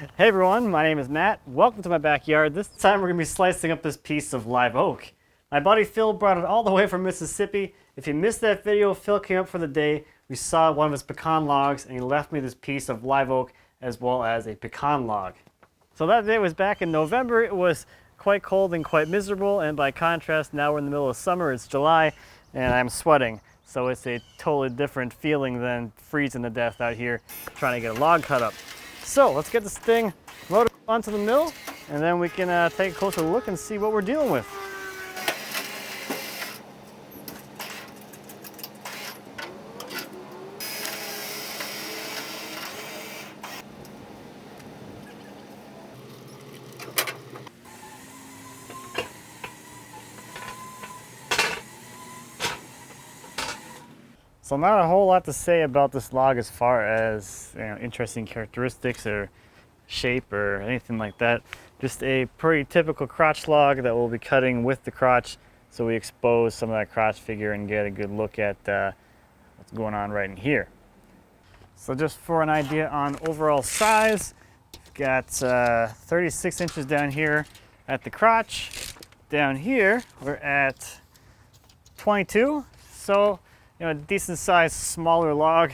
Hey everyone, my name is Matt. Welcome to my backyard. This time we're going to be slicing up this piece of live oak. My buddy Phil brought it all the way from Mississippi. If you missed that video, Phil came up for the day. We saw one of his pecan logs and he left me this piece of live oak as well as a pecan log. So that day was back in November. It was quite cold and quite miserable, and by contrast now we're in the middle of summer. It's July and I'm sweating. So it's a totally different feeling than freezing to death out here trying to get a log cut up. So let's get this thing loaded onto the mill, and then we can take a closer look and see what we're dealing with. So not a whole lot to say about this log as far as interesting characteristics or shape or anything like that. Just a pretty typical crotch log that we'll be cutting with the crotch, so we expose some of that crotch figure and get a good look at what's going on right in here. So just for an idea on overall size, we've got 36 inches down here at the crotch. Down here we're at 22. So a decent sized smaller log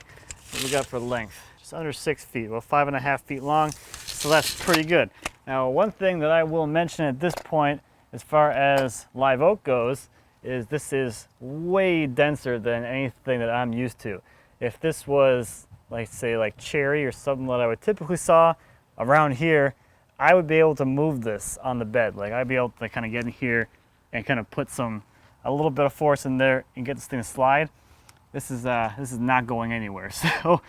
that we got for length. Just under 6 feet, well 5.5 feet long, so that's pretty good. Now one thing that I will mention at this point as far as live oak goes is this is way denser than anything that I'm used to. If this was like cherry or something that I would typically saw around here, I would be able to move this on the bed. Like I'd be able to kind of get in here and kind of put a little bit of force in there and get this thing to slide. This is not going anywhere. So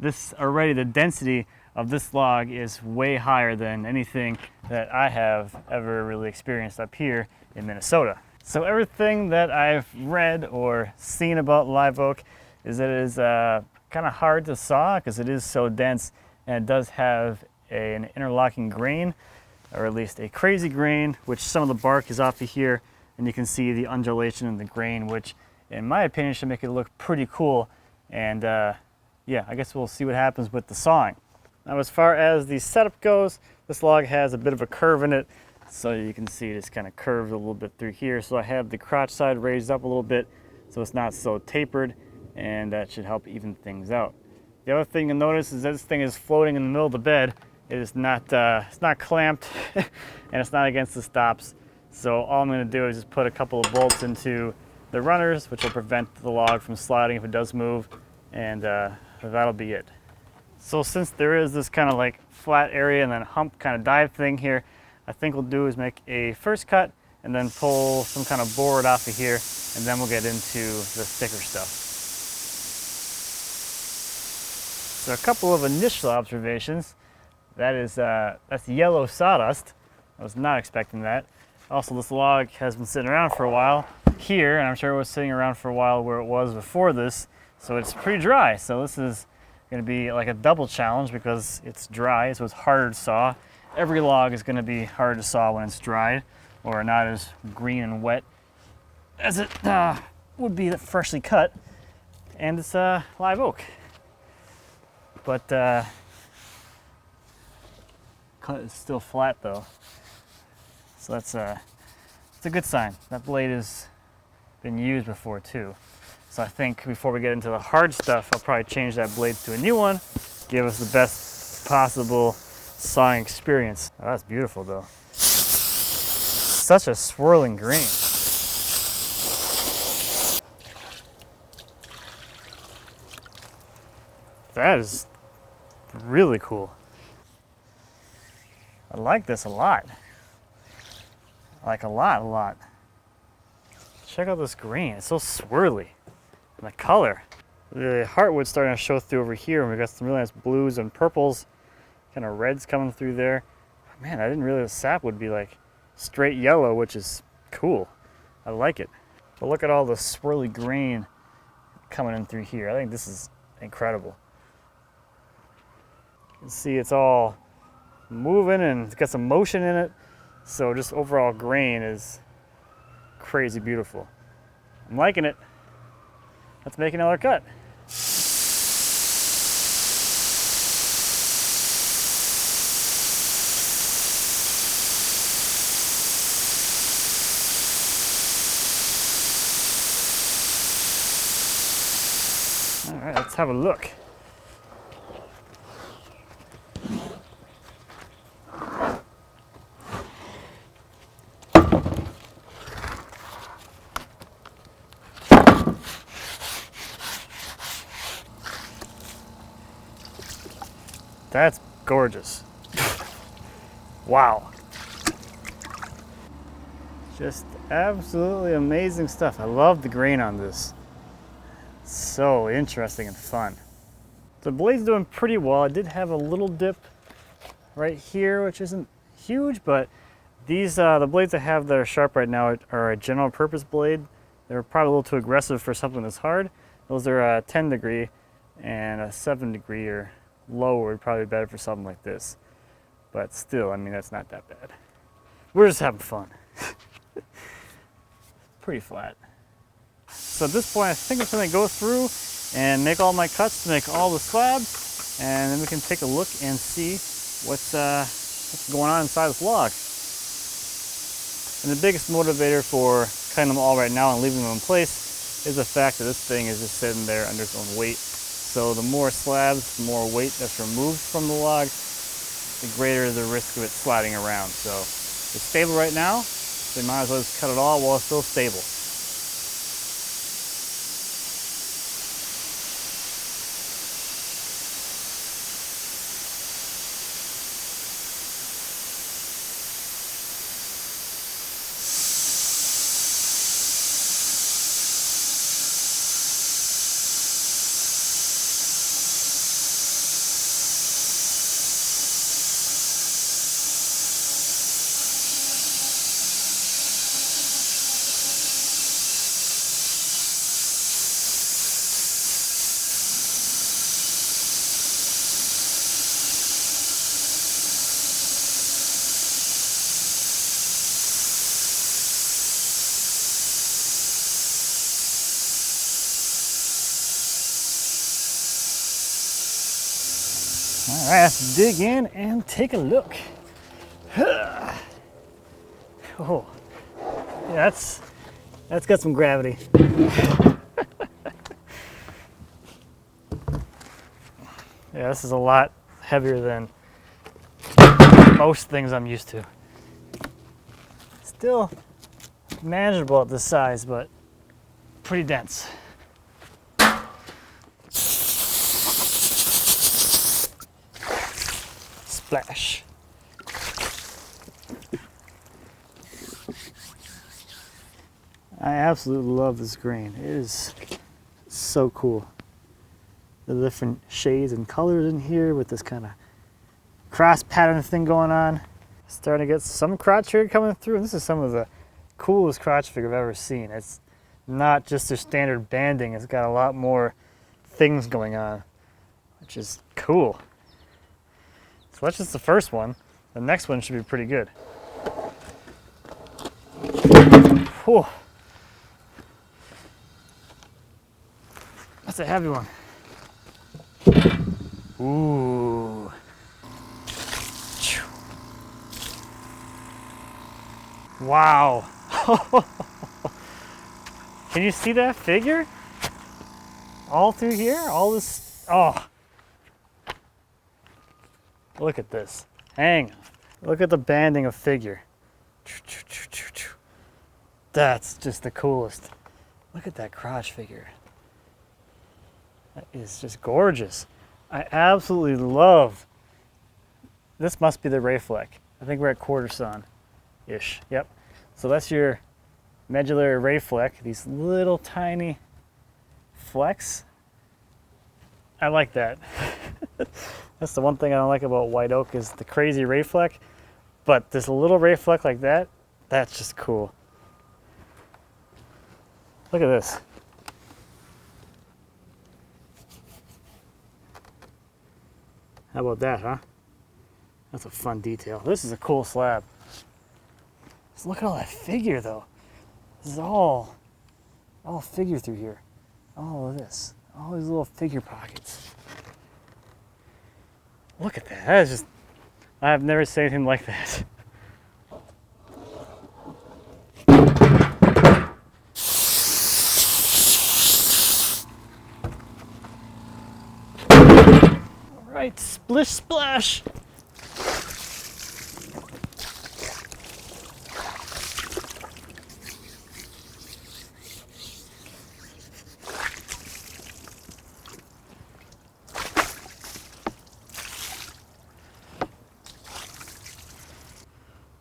this already, the density of this log is way higher than anything that I have ever really experienced up here in Minnesota. So everything that I've read or seen about live oak is that it is kind of hard to saw because it is so dense, and it does have an interlocking grain, or at least a crazy grain, which some of the bark is off of here, and you can see the undulation in the grain, which in my opinion should make it look pretty cool. And yeah, I guess we'll see what happens with the sawing. Now as far as the setup goes, this log has a bit of a curve in it, so you can see it's kind of curved a little bit through here. So I have the crotch side raised up a little bit so it's not so tapered, and that should help even things out. The other thing you'll notice is that this thing is floating in the middle of the bed. It is not it's not clamped and it's not against the stops. So all I'm going to do is just put a couple of bolts into the runners, which will prevent the log from sliding if it does move, and that'll be it. So since there is this kind of like flat area and then hump kind of dive thing here, I think we'll do is make a first cut and then pull some kind of board off of here, and then we'll get into the thicker stuff. So a couple of initial observations. That is that's yellow sawdust. I was not expecting that. Also, this log has been sitting around for a while here, and I'm sure it was sitting around for a while where it was before this, so it's pretty dry. So this is going to be like a double challenge because it's dry, so it's harder to saw. Every log is going to be hard to saw when it's dried, or not as green and wet as it would be freshly cut. And it's live oak, but cut is still flat though. So that's it's a good sign. That blade has been used before too. So I think before we get into the hard stuff, I'll probably change that blade to a new one, give us the best possible sawing experience. Oh, that's beautiful though. Such a swirling grain. That is really cool. I like this a lot. Like a lot. Check out this green, it's so swirly. And the color. The heartwood's starting to show through over here, and we've got some really nice blues and purples, kind of reds coming through there. Man, I didn't realize the sap would be like straight yellow, which is cool. I like it. But look at all the swirly grain coming in through here. I think this is incredible. You can see it's all moving and it's got some motion in it. So just overall grain is crazy beautiful. I'm liking it. Let's make another cut. right, let's have a look. That's gorgeous. Wow. Just absolutely amazing stuff. I love the grain on this. So interesting and fun. The blade's doing pretty well. I did have a little dip right here, which isn't huge, but these the blades I have that are sharp right now are a general purpose blade. They're probably a little too aggressive for something that's hard. Those are a 10 degree and a 7 degree or lower would probably be better for something like this. But still, I mean, that's not that bad. We're just having fun. Pretty flat. So at this point, I think I'm gonna go through and make all my cuts to make all the slabs, and then we can take a look and see what's going on inside this log. And the biggest motivator for cutting them all right now and leaving them in place is the fact that this thing is just sitting there under its own weight. So the more slabs, the more weight that's removed from the log, the greater the risk of it sliding around. So it's stable right now, so you might as well just cut it all while it's still stable. All right, let's dig in and take a look. Oh, yeah, that's got some gravity. Yeah, this is a lot heavier than most things I'm used to. Still manageable at this size, but pretty dense. Splash. I absolutely love this grain. It is so cool. The different shades and colors in here with this kind of cross pattern thing going on. Starting to get some crotch figure coming through. And this is some of the coolest crotch figure I've ever seen. It's not just their standard banding. It's got a lot more things going on, which is cool. So that's just the first one. The next one should be pretty good. Whew. That's a heavy one. Ooh. Wow. Can you see that figure? All through here? All this, oh. Look at this. Hang on. Look at the banding of figure. That's just the coolest. Look at that crotch figure. That is just gorgeous. I absolutely love. This must be the ray fleck. I think we're at quarter sun-ish. Yep. So that's your medullary ray fleck. These little tiny flecks. I like that. That's the one thing I don't like about white oak is the crazy ray fleck. But this little ray fleck like that, that's just cool. Look at this. How about that, huh? That's a fun detail. This is a cool slab. Just look at all that figure, though. This is all figure through here. All of this. All these little figure pockets. Look at that. That is just, I have never seen anything like that. right, splish splash.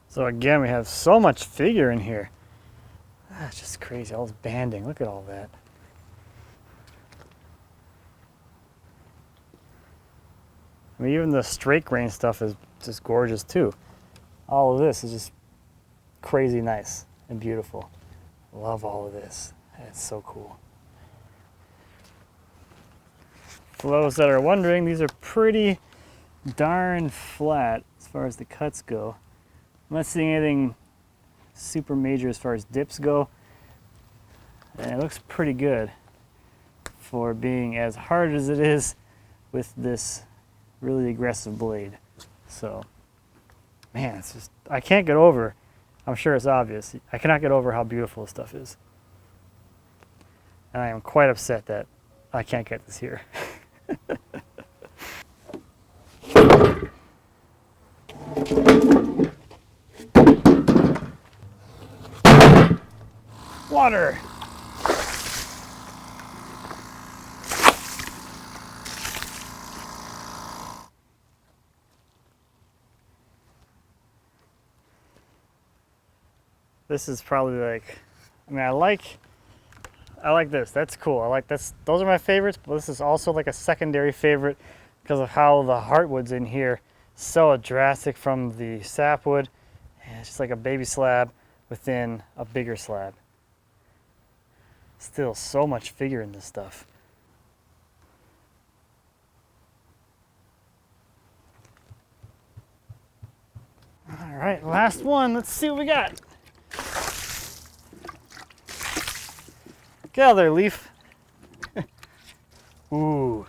So again, we have so much figure in here. That's just crazy, all this banding, look at all that. I mean, even the straight grain stuff is just gorgeous too. All of this is just crazy nice and beautiful. Love all of this, it's so cool. For those that are wondering, these are pretty darn flat as far as the cuts go. I'm not seeing anything super major as far as dips go, and it looks pretty good for being as hard as it is with this really aggressive blade. So, man, it's just, I can't get over, I'm sure it's obvious, I cannot get over how beautiful this stuff is. And I am quite upset that I can't get this here. Water! This is probably like, I mean, I like this. That's cool. I like this. Those are my favorites, but this is also like a secondary favorite because of how the heartwood's in here. So drastic from the sapwood. And it's just like a baby slab within a bigger slab. Still so much figure in this stuff. All right, last one. Let's see what we got. Get out of there, leaf. Ooh,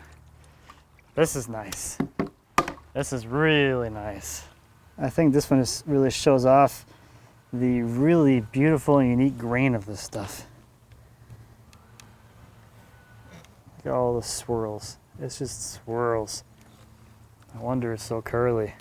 this is nice. This is really nice. I think this one really shows off the really beautiful and unique grain of this stuff. Look at all the swirls. It's just swirls. No wonder it's so curly.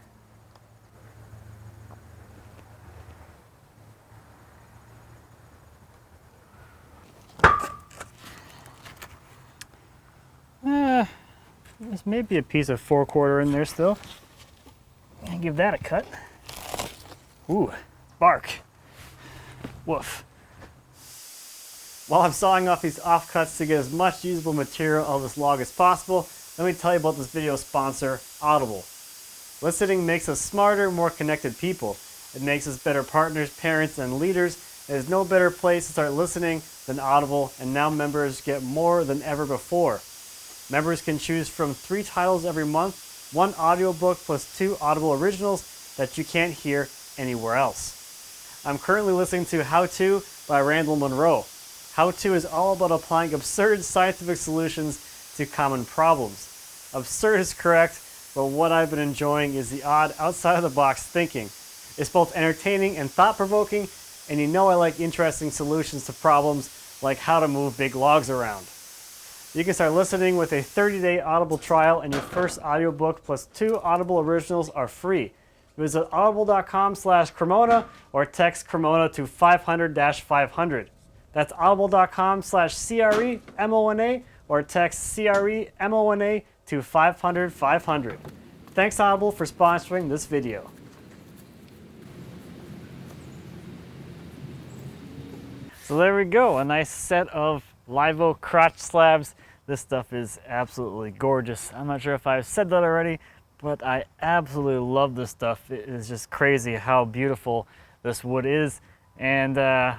There's maybe a piece of 4/4 in there still. I'll give that a cut. Ooh, bark. Woof. While I'm sawing off these offcuts to get as much usable material out of this log as possible, let me tell you about this video sponsor, Audible. Listening makes us smarter, more connected people. It makes us better partners, parents, and leaders. There's no better place to start listening than Audible, and now members get more than ever before. Members can choose from 3 titles every month, 1 audiobook plus 2 Audible originals that you can't hear anywhere else. I'm currently listening to How To by Randall Munroe. How To is all about applying absurd scientific solutions to common problems. Absurd is correct, but what I've been enjoying is the odd, outside-of-the-box thinking. It's both entertaining and thought-provoking, and you know I like interesting solutions to problems like how to move big logs around. You can start listening with a 30-day Audible trial, and your first audiobook plus 2 Audible originals are free. Visit audible.com/Cremona or text Cremona to 500-500. That's audible.com/CREMONA or text CREMONA to 500-500. Thanks Audible for sponsoring this video. So there we go, a nice set of live oak crotch slabs. This stuff is absolutely gorgeous. I'm not sure if I've said that already, but I absolutely love this stuff. It is just crazy how beautiful this wood is, and I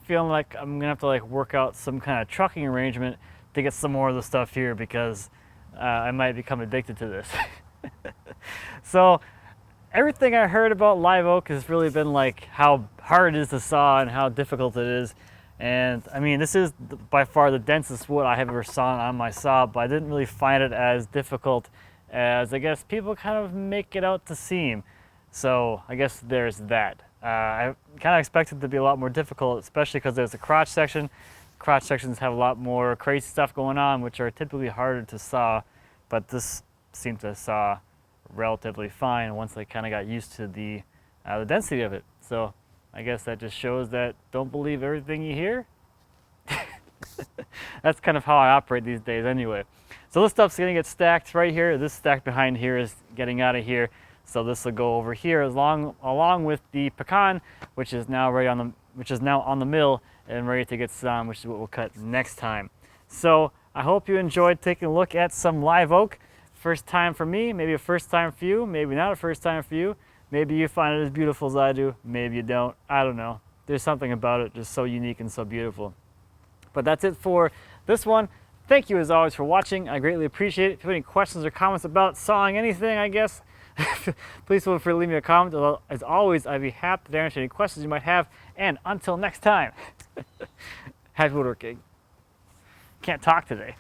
feel like I'm gonna have to work out some kind of trucking arrangement to get some more of the stuff here because I might become addicted to this. So everything I heard about live oak has really been how hard it is to saw and how difficult it is. And I mean, this is by far the densest wood I have ever sawn on my saw, but I didn't really find it as difficult as I guess people kind of make it out to seem. So I guess there's that. I kind of expected it to be a lot more difficult, especially because there's a crotch section. Crotch sections have a lot more crazy stuff going on, which are typically harder to saw, but this seemed to saw relatively fine once I kind of got used to the density of it. So I guess that just shows that don't believe everything you hear. That's kind of how I operate these days anyway. So this stuff's gonna get stacked right here. This stack behind here is getting out of here. So this will go over here along with the pecan, which is now on the mill and ready to get some, which is what we'll cut next time. So I hope you enjoyed taking a look at some live oak. First time for me, maybe a first time for you, maybe not a first time for you. Maybe you find it as beautiful as I do, maybe you don't, I don't know. There's something about it just so unique and so beautiful. But that's it for this one. Thank you as always for watching. I greatly appreciate it. If you have any questions or comments about sawing anything, I guess, please feel free to leave me a comment. As always, I'd be happy to answer any questions you might have. And until next time, happy woodworking. Can't talk today.